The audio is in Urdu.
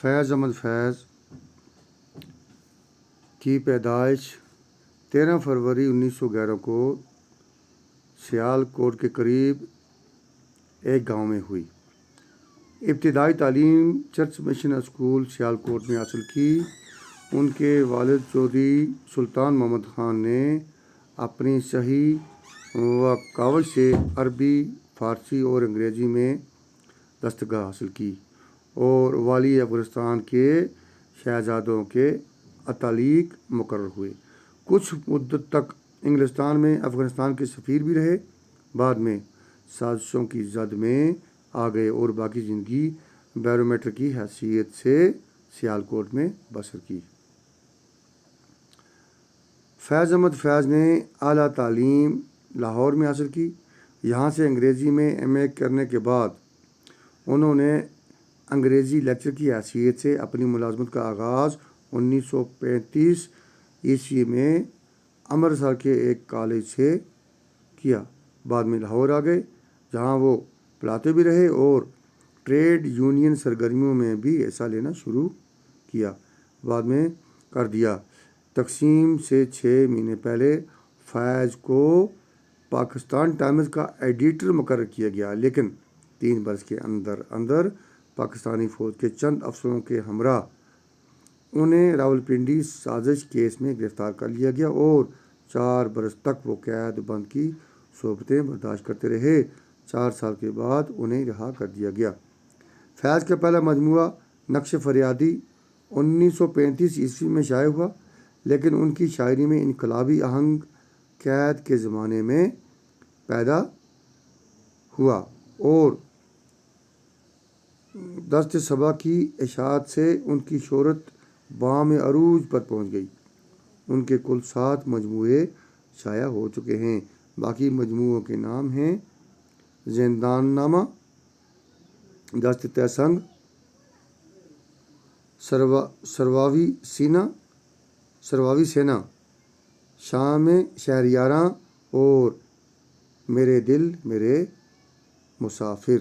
فیض احمد فیض کی پیدائش 13 فروری 1911 کو سیال کوٹ کے قریب ایک گاؤں میں ہوئی۔ ابتدائی تعلیم چرچ مشن اسکول سیال کوٹ میں حاصل کی۔ ان کے والد چودھری سلطان محمد خان نے اپنی صحیح و کاوش سے عربی، فارسی اور انگریزی میں دستگاہ حاصل کی اور والی افغانستان کے شہزادوں کے اتالیق مقرر ہوئے۔ کچھ مدت تک انگلستان میں افغانستان کے سفیر بھی رہے، بعد میں سازشوں کی زد میں آ گئے اور باقی زندگی بیرومیٹر کی حیثیت سے سیال کوٹ میں بسر کی۔ فیض احمد فیض نے اعلیٰ تعلیم لاہور میں حاصل کی۔ یہاں سے انگریزی میں ایم اے کرنے کے بعد انہوں نے انگریزی لیکچر کی حیثیت سے اپنی ملازمت کا آغاز 1935 عیسوی میں امرتسر کے ایک کالج سے کیا۔ بعد میں لاہور آ گئے، جہاں وہ پڑھاتے بھی رہے اور ٹریڈ یونین سرگرمیوں میں بھی حصہ لینا شروع کیا۔ بعد میں کر دیا۔ تقسیم سے 6 مہینے پہلے فیض کو پاکستان ٹائمز کا ایڈیٹر مقرر کیا گیا، لیکن 3 برس کے اندر اندر پاکستانی فوج کے چند افسروں کے ہمراہ انہیں راولپنڈی سازش کیس میں گرفتار کر لیا گیا اور 4 برس تک وہ قید بند کی صحبتیں برداشت کرتے رہے۔ 4 سال کے بعد انہیں رہا کر دیا گیا۔ فیض کا پہلا مجموعہ نقش فریادی 1935 عیسوی میں شائع ہوا، لیکن ان کی شاعری میں انقلابی آہنگ قید کے زمانے میں پیدا ہوا اور دست صبا کی اشاعت سے ان کی شہرت بام عروج پر پہنچ گئی۔ ان کے کل 7 مجموعے شائع ہو چکے ہیں۔ باقی مجموعوں کے نام ہیں: زندان نامہ، دست تہ سنگ، سرواوی سینا، شام شہریاراں اور میرے دل میرے مسافر۔